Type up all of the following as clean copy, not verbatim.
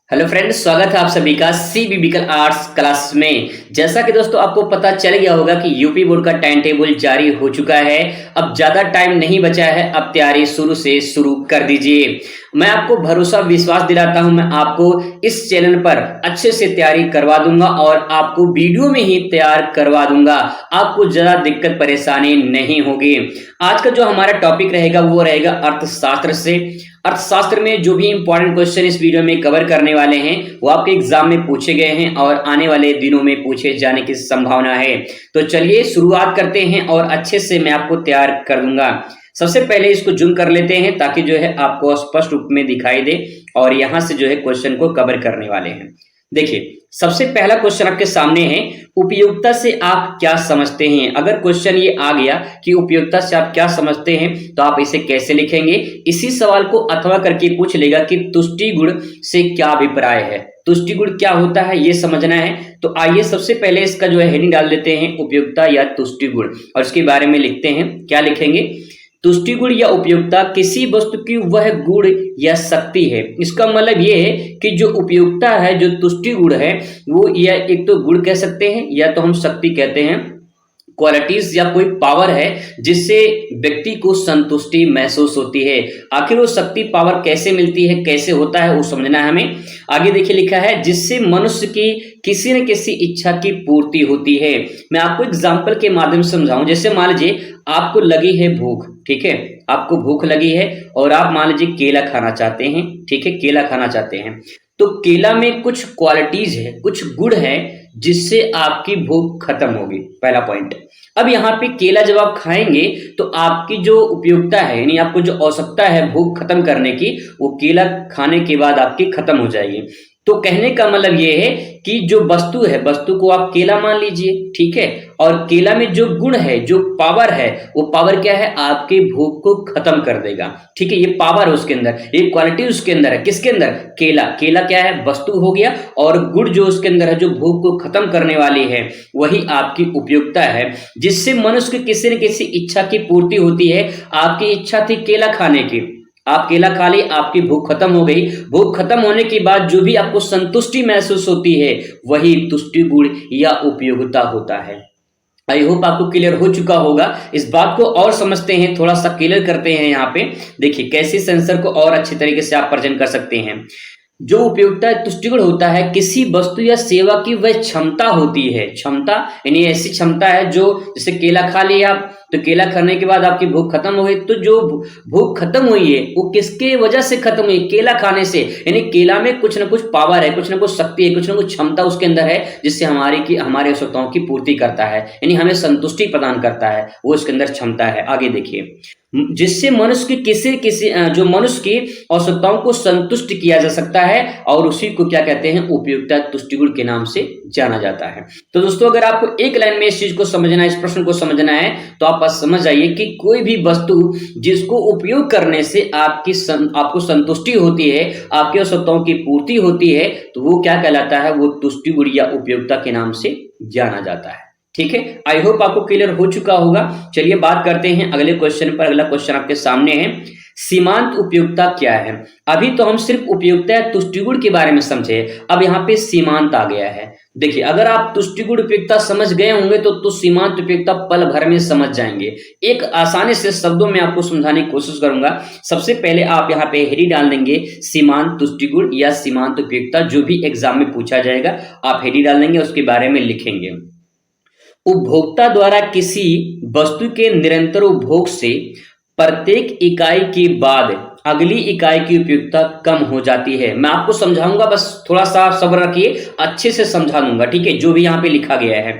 Hello friends, स्वागत है आप सभी का सी बिबिकल आर्ट्स क्लास में। जैसा कि दोस्तों आपको पता चल गया होगा कि यूपी बोर्ड का टाइम टेबल जारी हो चुका है। अब ज्यादा टाइम नहीं बचा है, अब तैयारी शुरू से शुरू कर दीजिए। मैं आपको भरोसा विश्वास दिलाता हूं, मैं आपको इस चैनल पर अच्छे से तैयारी करवा दूंगा और आपको वीडियो में ही तैयार करवा दूंगा। आपको ज्यादा दिक्कत परेशानी नहीं होगी। आज का जो हमारा टॉपिक रहेगा वो रहेगा अर्थशास्त्र से। अर्थशास्त्र में जो भी इंपॉर्टेंट क्वेश्चन इस वीडियो में कवर करने वाले हैं वो आपके एग्जाम में पूछे गए हैं और आने वाले दिनों में पूछे जाने की संभावना है। तो चलिए शुरुआत करते हैं और अच्छे से मैं आपको तैयार कर दूंगा। सबसे पहले इसको जूम कर लेते हैं ताकि जो है आपको स्पष्ट रूप में दिखाई दे और यहां से जो है क्वेश्चन को कवर करने वाले हैं। देखिए, सबसे पहला क्वेश्चन आपके सामने है, उपयोगिता से आप क्या समझते हैं। अगर क्वेश्चन ये आ गया कि उपयोगिता से आप क्या समझते हैं तो आप इसे कैसे लिखेंगे। इसी सवाल को अथवा करके पूछ लेगा कि तुष्टि गुण से क्या अभिप्राय है। तुष्टि गुण क्या होता है ये समझना है। तो आइए सबसे पहले इसका जो है हेडिंग डाल देते हैं, उपयोगिता या तुष्टि गुण, और इसके बारे में लिखते हैं। क्या लिखेंगे? तुष्टि गुण या उपयोगिता किसी वस्तु की वह गुण या शक्ति है। इसका मतलब ये है कि जो उपयोगिता है, जो तुष्टि गुण है, वो या एक तो गुण कह सकते हैं या तो हम शक्ति कहते हैं, क्वालिटीज या कोई पावर है जिससे व्यक्ति को संतुष्टि महसूस होती है। आखिर वो शक्ति पावर कैसे मिलती है, कैसे होता है, वो समझना है हमें। आगे देखिए लिखा है, जिससे मनुष्य की किसी न किसी इच्छा की पूर्ति होती है। मैं आपको एग्जाम्पल के माध्यम से समझाऊं। जैसे मान लीजिए आपको लगी है भूख, ठीक है, आपको भूख लगी है और आप मान लीजिए केला खाना चाहते हैं, ठीक है, केला खाना चाहते हैं। तो केला में कुछ क्वालिटीज है, कुछ गुण है जिससे आपकी भूख खत्म होगी। पहला पॉइंट। अब यहाँ पे केला जब आप खाएंगे तो आपकी जो उपयोगिता है, यानी आपको जो आवश्यकता है भूख खत्म करने की, वो केला खाने के बाद आपकी खत्म हो जाएगी। तो कहने का मतलब ये है कि जो वस्तु है, वस्तु को आप केला मान लीजिए, ठीक है, और केला में जो गुण है, जो पावर है, वो पावर क्या है, आपके भूख को खत्म कर देगा। ठीक है, ये पावर है उसके अंदर, ये क्वालिटी उसके अंदर है। किसके अंदर? केला। केला क्या है? वस्तु हो गया, और गुण जो उसके अंदर है, जो भूख को खत्म करने वाली है, वही आपकी उपयोगिता है, जिससे मनुष्य की किसी न किसी इच्छा की पूर्ति होती है। आपकी इच्छा थी केला खाने की, आप केला खा ली, आपकी भूख खत्म हो गई। भूख खत्म होने के बाद जो भी आपको संतुष्टि महसूस होती है, वही तुष्टि गुण या उपयोगिता होता है। आई होप आपको क्लियर हो चुका होगा। इस बात को और समझते हैं, थोड़ा सा क्लियर करते हैं। यहाँ पे देखिए कैसे सेंसर को और अच्छे तरीके से आप प्रेजेंट कर सकते हैं। जो उपयोगिता तुष्टिगुण होता है, किसी वस्तु या सेवा की वह क्षमता होती है। क्षमता यानी ऐसी क्षमता है जो, जैसे केला खा लिया आप, तो केला खाने के बाद आपकी भूख खत्म हो गई। तो जो भूख खत्म हुई है वो किसके वजह से खत्म हुई? केला खाने से। यानी केला में कुछ ना कुछ पावर है, कुछ ना कुछ शक्ति है, कुछ ना कुछ क्षमता उसके अंदर है, जिससे हमारी आवश्यकताओं की पूर्ति करता है, यानी हमें संतुष्टि प्रदान करता है, वो उसके अंदर क्षमता है। आगे देखिए, जिससे मनुष्य की किसी जो मनुष्य की आवश्यकताओं को संतुष्ट किया जा सकता है, और उसी को क्या कहते हैं? उपयोगिता तुष्टिगुण के नाम से जाना जाता है। तो दोस्तों, अगर आपको एक लाइन में इस चीज को समझना है, इस प्रश्न को समझना है, तो आप बस समझ जाइए कि कोई भी वस्तु जिसको उपयोग करने से आपको संतुष्टि होती है, आपकी आवश्यकताओं की पूर्ति होती है, तो वो क्या कहलाता है? वो तुष्टिगुण या उपयोगिता के नाम से जाना जाता है। ठीक है, आई होप आपको क्लियर हो चुका होगा। चलिए बात करते हैं अगले क्वेश्चन पर। अगला क्वेश्चन आपके सामने है, सीमांत उपयोगिता क्या है। अभी तो हम सिर्फ उपयोगिता या तुष्टिगुण के बारे में समझे, अब यहाँ पे सीमांत आ गया है। देखिए, अगर आप तुष्टिगुण उपयोगिता समझ गए होंगे तो सीमांत उपयोगिता पल भर में समझ जाएंगे। एक आसानी से शब्दों में आपको समझाने की कोशिश करूंगा। सबसे पहले आप यहाँ पे हेडी डाल देंगे, सीमांत तुष्टिगुण या सीमांत उपयोगिता, जो भी एग्जाम में पूछा जाएगा आप हेडी डाल देंगे, उसके बारे में लिखेंगे। उपभोक्ता द्वारा किसी वस्तु के निरंतर उपभोग से प्रत्येक इकाई के बाद अगली इकाई की उपयोगिता कम हो जाती है। मैं आपको समझाऊंगा, बस थोड़ा सा सब्र रखिए, अच्छे से समझा दूंगा, ठीक है, जो भी यहाँ पे लिखा गया है।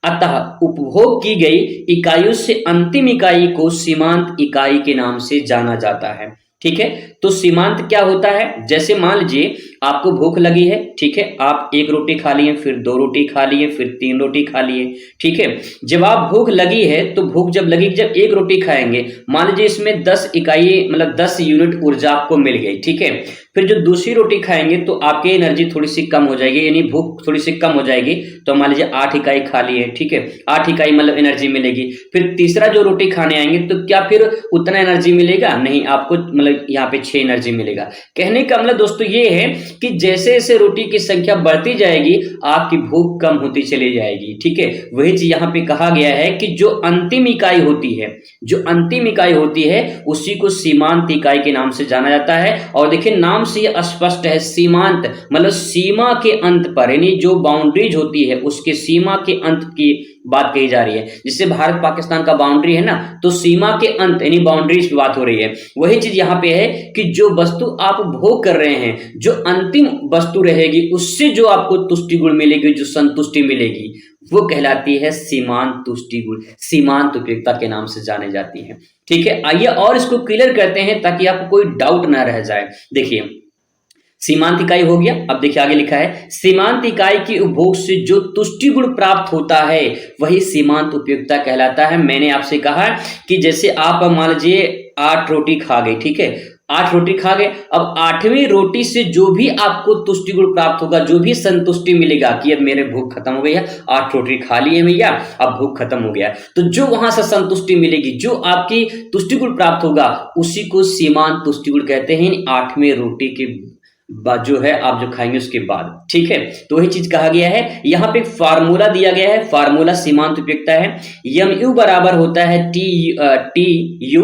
अतः उपभोग की गई इकाइयों से अंतिम इकाई को सीमांत इकाई के नाम से जाना जाता है। ठीक है, तो सीमांत क्या होता है? जैसे मान लीजिए आपको भूख लगी है, ठीक है, आप एक रोटी खा लिए, फिर 2 रोटी खा लिए, फिर 3 रोटी खा लिए, ठीक है। जब आप भूख लगी है तो भूख जब लगी, जब एक रोटी खाएंगे, मान लीजिए इसमें 10 इकाई मतलब 10 यूनिट ऊर्जा आपको मिल गई, ठीक है। फिर जो दूसरी रोटी खाएंगे तो आपकी एनर्जी थोड़ी सी कम हो जाएगी, यानी भूख थोड़ी सी कम हो जाएगी। तो मान लीजिए 8 इकाई खा लिए, ठीक है, 8 इकाई मतलब एनर्जी मिलेगी। फिर तीसरा जो रोटी खाने आएंगे तो क्या फिर उतना एनर्जी मिलेगा? नहीं, आपको मतलब यहाँ पे 6 अच्छी एनर्जी मिलेगा। कहने का मतलब दोस्तों ये है कि जैसे जैसे रोटी की संख्या बढ़ती जाएगी आपकी भूख कम होती चली जाएगी, ठीक है। वही चीज यहाँ पे कहा गया है कि जो अंतिम इकाई होती है, जो अंतिम इकाई होती है उसी को सीमांत इकाई के नाम से जाना जाता है। और देखिए नाम से ये स्पष्ट है, सीमांत मतलब सीमा के अंत पर, यानी जो बाउंड्रीज होती है उसके सीमा के अंत की बात कही जा रही है। जिससे भारत पाकिस्तान का बाउंड्री है ना, तो सीमा के अंत यानी बाउंड्रीज की बात हो रही है। वही चीज यहाँ पे है कि जो वस्तु आप भोग कर रहे हैं, जो अंतिम वस्तु रहेगी उससे जो आपको तुष्टि गुण मिलेगी, जो संतुष्टि मिलेगी, वो कहलाती है सीमांत तुष्टि गुण, सीमांत उपयोगिता के नाम से जाने जाती है, ठीक है। आइए और इसको क्लियर करते हैं ताकि आपको कोई डाउट ना रह जाए। देखिए सीमांत इकाई हो गया। अब देखिए आगे लिखा है, सीमांत इकाई के उपभोग से जो तुष्टि गुण प्राप्त होता है वही सीमांत उपयोगिता कहलाता है। मैंने आपसे कहा कि जैसे आप मान लीजिए 8 रोटी खा गए, ठीक है, 8 रोटी खा गए। अब 8वीं रोटी से जो भी आपको तुष्टि गुण प्राप्त होगा, जो भी संतुष्टि मिलेगा कि अब मेरे भूख खत्म हो गई है, 8 रोटी खा लिए भैया, अब भूख खत्म हो गया, तो जो वहां से संतुष्टि मिलेगी, जो आपकी तुष्टि गुण प्राप्त होगा उसी को सीमांत तुष्टि गुण कहते हैं। 8वें रोटी के बाद जो है आप जो खाएंगे उसके बाद, ठीक है। तो वही चीज कहा गया है। यहाँ पे फार्मूला दिया गया है, फार्मूला सीमांत उपयोगिता है। यू बराबर होता है T U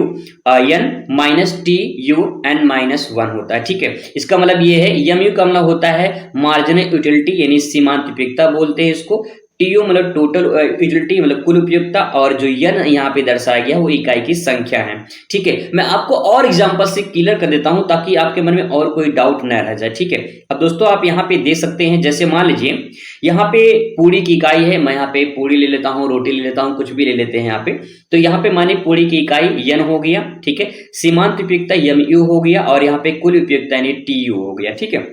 N minus T U N minus 1 होता है, ठीक है। इसका मतलब ये है, यू का मतलब होता है मार्जिनल यूटिलिटी यानी सीमांत उपयोगिता बोलते हैं इसको। टीयू मतलब टोटल यूटिलिटी मतलब कुल उपयोगिता, और जो यन यहाँ पे दर्शाया गया वो इकाई की संख्या है, ठीक है। मैं आपको और एग्जांपल से क्लियर कर देता हूं ताकि आपके मन में और कोई डाउट न रह जाए, ठीक है। अब दोस्तों आप यहाँ पे देख सकते हैं, जैसे मान लीजिए यहाँ पे पूरी की इकाई है, मैं यहाँ पे पूरी ले लेता हूँ, रोटी ले लेता हूँ, कुछ भी ले लेते हैं यहाँ पे। तो यहाँ पे माने पूरी की इकाई यन हो गया, ठीक है। सीमांत उपयोगिता यू हो गया, और यहाँ पे कुल उपयोगिता यानी टी यू हो गया, ठीक है।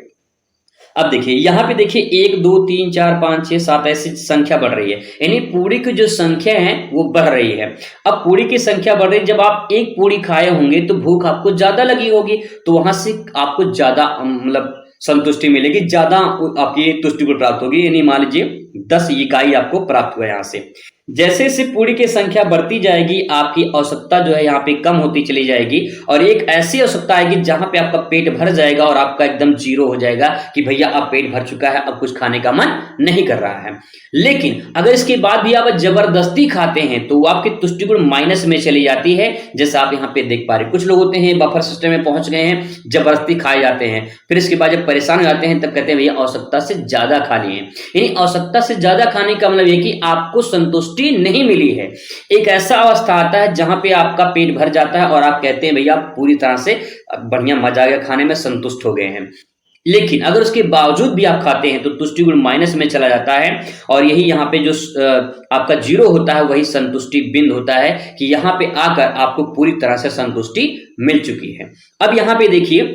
अब देखिए यहाँ पे देखिए 1 2 3 4 5 6 7 ऐसी संख्या बढ़ रही है, यानी पूरी की जो संख्या है वो बढ़ रही है। अब पूरी की संख्या बढ़ रही है, जब आप एक पूरी खाए होंगे तो भूख आपको ज्यादा लगी होगी, तो वहां से आपको ज्यादा मतलब संतुष्टि मिलेगी, ज्यादा आपकी तुष्टि को प्राप्त होगी, यानी मान लीजिए 10 इकाई आपको प्राप्त हुआ यहाँ से। जैसे जैसे पूरी की संख्या बढ़ती जाएगी आपकी आवश्यकता जो है यहाँ पे कम होती चली जाएगी, और एक ऐसी आवश्यकता आएगी जहां पे आपका पेट भर जाएगा और आपका एकदम जीरो हो जाएगा कि भैया अब पेट भर चुका है, अब कुछ खाने का मन नहीं कर रहा है। लेकिन अगर इसके बाद भी आप जबरदस्ती खाते हैं तो आपकी तुष्टि गुण माइनस में चली जाती है। जैसे आप यहाँ पे देख पा रहे, कुछ लोग होते हैं बफर सिस्टम में पहुंच गए हैं, जबरदस्ती खाए जाते हैं, फिर इसके बाद जब परेशान हो जाते हैं तब कहते हैं भैया आवश्यकता से ज्यादा खा लिए। यानी आवश्यकता से ज्यादा खाने का मतलब यह कि आपको संतुष्टि नहीं मिली है। एक ऐसा अवस्था आता है जहां पे आपका पेट भर जाता है और आप कहते हैं भैया पूरी तरह से बढ़िया मजा आ गया, खाने में संतुष्ट हो गए हैं। लेकिन अगर उसके बावजूद भी आप खाते हैं तो तुष्टि गुण माइनस में चला जाता है, और यही यहाँ पे जो आपका जीरो होता है वही संतुष्टि बिंदु होता है कि यहाँ पे आकर आपको पूरी तरह से संतुष्टि मिल चुकी है। अब यहाँ पे देखिए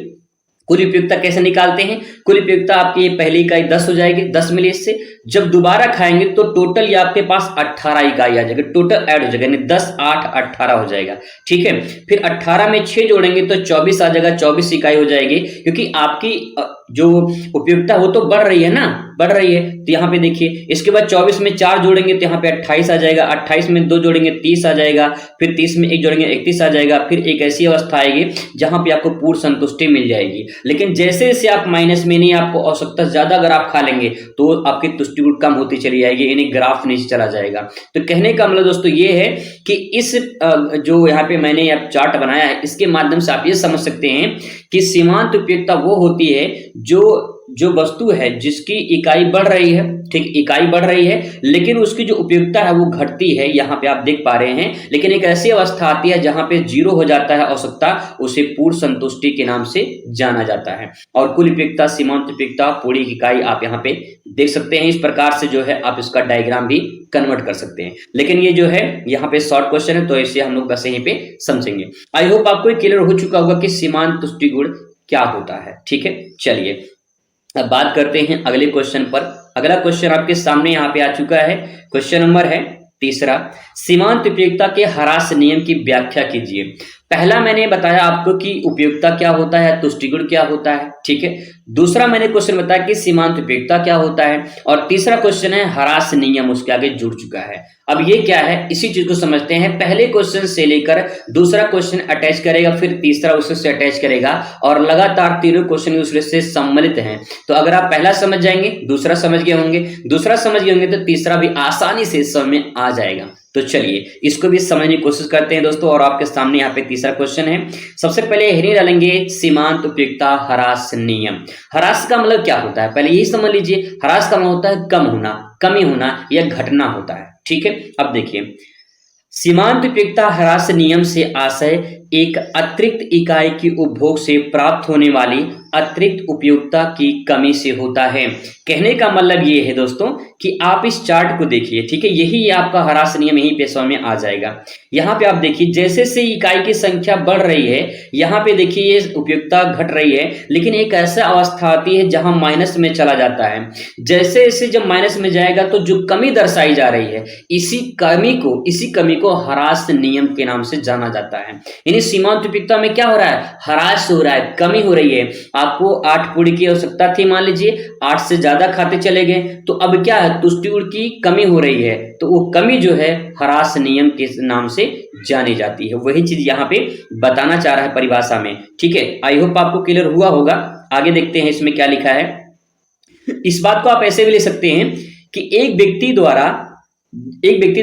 कुल उपयोगिता कैसे निकालते हैं। कुल उपयोगिता आपकी पहली इकाई 10 हो जाएगी, 10 मिली इससे। जब दोबारा खाएंगे तो टोटल ये आपके पास 18 इकाई आ जाएगी, टोटल ऐड हो जाएगा, यानी 10 8 18 हो जाएगा, ठीक है। फिर 18 में 6 जोड़ेंगे तो 24 आ जाएगा, 24 इकाई हो जाएगी, क्योंकि आपकी जो उपयोगिता वो तो बढ़ रही है ना, बढ़ रही है। तो यहाँ पे देखिए इसके बाद 24 में 4 जोड़ेंगे तो यहाँ पे 28 आ जाएगा, 28 में 2 जोड़ेंगे 30 आ जाएगा, फिर 30 में 1 जोड़ेंगे 31 आ जाएगा। फिर एक ऐसी अवस्था आएगी जहां पे आपको पूर्ण संतुष्टि मिल जाएगी। लेकिन जैसे जैसे आप माइनस में, नहीं आपको आवश्यकता ज्यादा अगर आप खा लेंगे तो आपकी तुष्टि गुण कम होती चली जाएगी, यानी ग्राफ नीचे चला जाएगा। तो कहने का मतलब दोस्तों ये है कि इस जो यहाँ पे मैंने आप चार्ट बनाया है इसके माध्यम से आप ये समझ सकते हैं कि सीमांत उपयोगिता वो होती है जो वस्तु है जिसकी इकाई बढ़ रही है, ठीक, इकाई बढ़ रही है, लेकिन उसकी जो उपयोगिता है वो घटती है, यहाँ पे आप देख पा रहे हैं। लेकिन एक ऐसी अवस्था आती है जहां पे जीरो हो जाता है आवश्यकता, उसे पूर्ण संतुष्टि के नाम से जाना जाता है। और कुल उपयोगिता, सीमांत उपयोगिता, पूरी इकाई आप यहाँ पे देख सकते हैं। इस प्रकार से जो है आप इसका डायग्राम भी कन्वर्ट कर सकते हैं। लेकिन ये जो है यहाँ पे शॉर्ट क्वेश्चन है तो इसे हम लोग बस यहीं पे समझेंगे। आई होप आपको क्लियर हो चुका होगा कि सीमांत तुष्टि गुण क्या होता है, ठीक है। चलिए अब बात करते हैं अगले क्वेश्चन पर। अगला क्वेश्चन आपके सामने यहाँ पे आ चुका है। क्वेश्चन नंबर है तीसरा, सीमांत उपयोगिता के ह्रास नियम की व्याख्या कीजिए। पहला मैंने बताया आपको कि उपयोगिता क्या होता है, तुष्टि गुण क्या होता है, ठीक है। दूसरा मैंने क्वेश्चन बताया कि सीमांत उपयोगिता क्या होता है, और तीसरा क्वेश्चन है ह्रास नियम उसके आगे जुड़ चुका है। अब ये क्या है, इसी चीज को समझते हैं। पहले क्वेश्चन से लेकर दूसरा क्वेश्चन अटैच करेगा, फिर तीसरा उससे अटैच करेगा, और लगातार तीनों क्वेश्चन दूसरे से सम्मिलित हैं। तो अगर आप पहला समझ जाएंगे, दूसरा समझ गए होंगे, दूसरा समझ गए होंगे, तो तीसरा भी आसानी से समझ में आ जाएगा। तो चलिए इसको भी समझने की कोशिश करते हैं दोस्तों। और आपके सामने यहाँ पे तीसरा क्वेश्चन है। सबसे पहले हेडिंग डालेंगे सीमांत उपयोगिता ह्रास नियम। ह्रास का मतलब क्या होता है, पहले यही समझ लीजिए। ह्रास का मतलब होता है कम होना, कमी होना या घटना होता है। ठीक है, अब देखिए सीमांत उपयोगिता ह्रास नियम से आशय एक अतिरिक्त इकाई की उपभोग से प्राप्त होने वाली अतिरिक्त उपयोगिता की कमी से होता है। कहने का मतलब ये है दोस्तों कि आप इस चार्ट को देखिए, ठीक है, यही आपका ह्रास नियम यहीं पे समझ में आ जाएगा। यहाँ पे आप देखिए जैसे से इकाई की संख्या बढ़ रही है, यहाँ पे देखिए ये उपयोगिता घट रही है, लेकिन एक ऐसा अवस्था आती है जहां माइनस में चला जाता है। जैसे जैसे जब माइनस में जाएगा तो जो कमी दर्शाई जा रही है, इसी कमी को ह्रास नियम के नाम से जाना जाता है। यानी सीमांत उपयोगिता में क्या हो रहा है, ह्रास हो रहा है, कमी हो रही है। आपको 8 गुण की आवश्यकता थी, मान लीजिए 8 से ज्यादा खाते चले गए, तो अब क्या है, तुष्टि गुण की कमी हो रही है, तो वो कमी जो है ह्रास नियम के नाम से जानी जाती है। वही चीज यहाँ पे बताना चाह रहा है परिभाषा में। ठीक है, आई होप आपको क्लियर हुआ होगा। आगे देखते हैं इसमें क्या लिखा है। इस बात को आप ऐसे भी ले सकते हैं कि एक व्यक्ति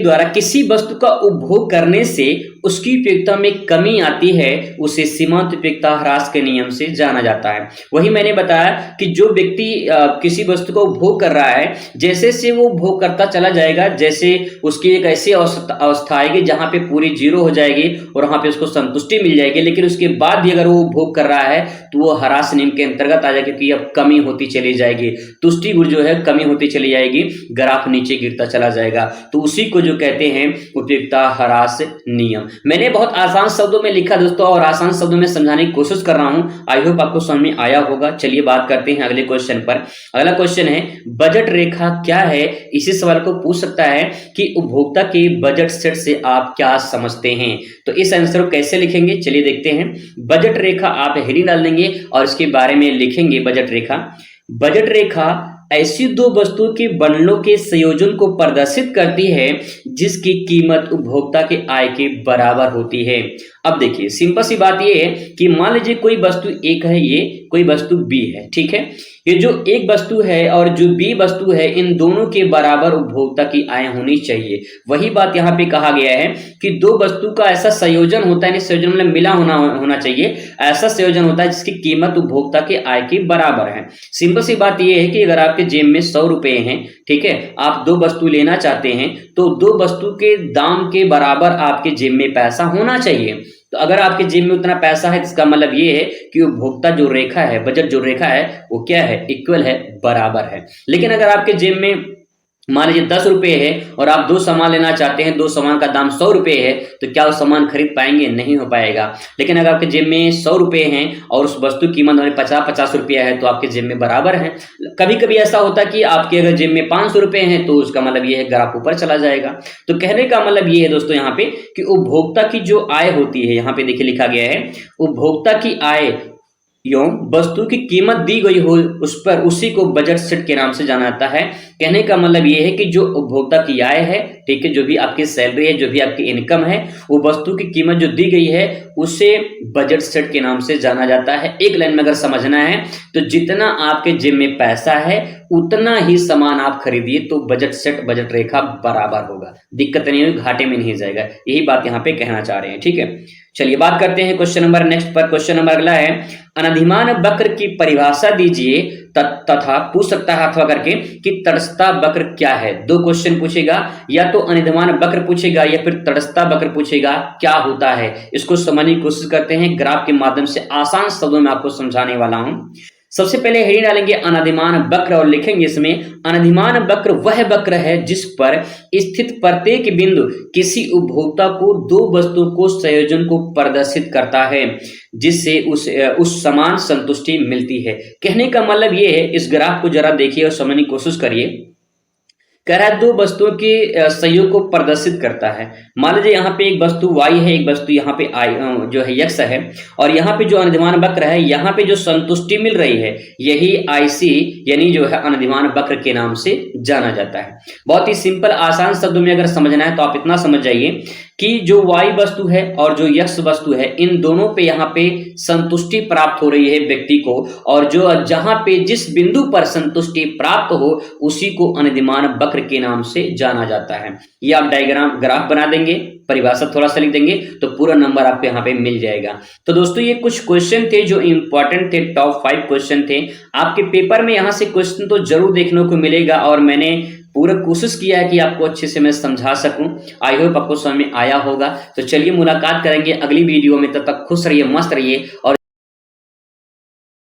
द्वारा किसी वस्तु का उपभोग करने से उसकी उपयोगिता में कमी आती है, उसे सीमांत उपयोगिता ह्रास के नियम से जाना जाता है। वही मैंने बताया कि जो व्यक्ति किसी वस्तु का उपभोग कर रहा है, जैसे से वो उपभोग करता चला जाएगा, जैसे उसकी एक ऐसी अवस्था आएगी जहां पे पूरी जीरो हो जाएगी और वहां पे उसको संतुष्टि मिल जाएगी, लेकिन उसके बाद भी अगर वो उपभोग कर रहा है तो वो ह्रास नियम के अंतर्गत आ जाएगा, क्योंकि अब कमी होती चली जाएगी, तुष्टि गुण जो है कमी होती चली जाएगी, ग्राफ नीचे गिरता चला जाएगा। तो उसी को जो कहते हैं उपयोगिता ह्रास नियम। मैंने बहुत आसान शब्दों में लिखा दोस्तों, और आसान शब्दों में समझाने की कोशिश कर रहा हूं। आई होप आपको समझ में आया होगा। चलिए बात करते हैं अगले क्वेश्चन पर। अगला क्वेश्चन है बजट रेखा क्या है। इसी सवाल को पूछ सकता है कि उपभोक्ता के बजट सेट से आप क्या समझते हैं। तो इस आंसर को कैसे लिखेंगे, चलिए देखते हैं। बजट रेखा आप हेडिंग डाल देंगे और इसके बारे में लिखेंगे बजट रेखा। बजट रेखा ऐसी दो वस्तुओं के बंडलों के संयोजन को प्रदर्शित करती है जिसकी कीमत उपभोक्ता के आय के बराबर होती है। अब देखिए सिंपल सी बात ये है कि मान लीजिए कोई वस्तु एक है, ये कोई वस्तु बी है। ठीक है, ये जो एक वस्तु है और जो बी वस्तु है, इन दोनों के बराबर उपभोक्ता की आय होनी चाहिए। वही बात यहाँ पे कहा गया है कि दो वस्तु का ऐसा संयोजन होता है, संयोजन मतलब मिला होना चाहिए, ऐसा संयोजन होता है जिसकी कीमत उपभोक्ता के आय के बराबर है। सिंपल सी बात यह है कि अगर आपके जेब में 100 रुपए हैं, ठीक है, आप दो वस्तु लेना चाहते हैं, तो दो वस्तु के दाम के बराबर आपके जेब में पैसा होना चाहिए। तो अगर आपके जेब में उतना पैसा है, इसका मतलब ये है कि उपभोक्ता जो रेखा है, बजट जो रेखा है, वो क्या है, इक्वल है, बराबर है। लेकिन अगर आपके जेब में मान लीजिए 10 रुपए है और आप दो सामान लेना चाहते हैं, दो सामान का दाम 100 रुपए है, तो क्या वो सामान खरीद पाएंगे, नहीं हो पाएगा। लेकिन अगर आपके जेब में 100 रुपए हैं और उस वस्तु की कीमत 50 रुपया है, तो आपके जेब में बराबर है। कभी कभी ऐसा होता है कि आपके अगर जेब में 500 रुपए हैं, तो उसका मतलब ये है ग्राफ ऊपर चला जाएगा। तो कहने का मतलब ये है दोस्तों यहाँ पे कि उपभोक्ता की जो आय होती है, यहाँ पे देखिए लिखा गया है उपभोक्ता की आय एवं वस्तु की कीमत दी गई हो उस पर, उसी को बजट सेट के नाम से जाना जाता है। कहने का मतलब ये है कि जो उपभोक्ता की आय है, ठीक है, जो भी आपकी सैलरी है, जो भी आपकी इनकम है, वो वस्तु की कीमत जो दी गई है उसे बजट सेट के नाम से जाना जाता है। एक लाइन में अगर समझना है तो जितना आपके जेब में पैसा है उतना ही सामान आप खरीदिए, तो बजट सेट बजट रेखा बराबर होगा, दिक्कत नहीं होगी, घाटे में नहीं जाएगा। यही बात यहाँ पे कहना चाह रहे हैं। ठीक है, चलिए बात करते हैं क्वेश्चन नंबर नेक्स्ट पर। क्वेश्चन नंबर अगला है अनधिमान वक्र की परिभाषा दीजिए तथा पूछ सकता है अथवा करके कि तटस्थता वक्र क्या है। दो क्वेश्चन पूछेगा, या तो अनधिमान वक्र पूछेगा या फिर तटस्थता वक्र पूछेगा, क्या होता है इसको समझने की कोशिश करते हैं। ग्राफ के माध्यम से आसान शब्दों में आपको समझाने वाला हूं। सबसे पहले हेडिंग डालेंगे अनधिमान वक्र और लिखेंगे इसमें अनधिमान वक्र वह वक्र है जिस पर स्थित प्रत्येक बिंदु किसी उपभोक्ता को दो वस्तुओं को संयोजन को प्रदर्शित करता है जिससे उस समान संतुष्टि मिलती है। कहने का मतलब ये है, इस ग्राफ को जरा देखिए और समझने की कोशिश करिए। कह रहा है दो वस्तुओं के संयोग को प्रदर्शित करता है। मान लीजिए यहाँ पे एक वस्तु y है, एक वस्तु यहाँ पे जो है x है, और यहाँ पे जो अनधिमान वक्र है, यहाँ पे जो संतुष्टि मिल रही है, यही IC यानी जो है अनधिमान वक्र के नाम से जाना जाता है। बहुत ही सिंपल आसान शब्दों में अगर समझना है तो आप इतना समझ जाइए कि जो y वस्तु है और जो x वस्तु है, इन दोनों पे यहाँ पे संतुष्टि प्राप्त हो रही है व्यक्ति को, और जो जहां पे जिस बिंदु पर संतुष्टि प्राप्त हो उसी को अनधिमान वक्र के नाम से जाना जाता है। ये आप डायग्राम ग्राफ बना देंगे, परिभाषा थोड़ा सा लिख देंगे तो पूरा नंबर आपको यहाँ पे मिल जाएगा। तो दोस्तों ये कुछ क्वेश्चन थे जो इंपॉर्टेंट थे, टॉप 5 क्वेश्चन थे। आपके पेपर में यहाँ से क्वेश्चन तो जरूर देखने को मिलेगा और मैंने पूरा कोशिश किया है कि आपको अच्छे से मैं समझा सकूं। आई होप आपको समझ में आया होगा। तो चलिए मुलाकात करेंगे अगली वीडियो में, तब तक खुश रहिए, मस्त रहिए और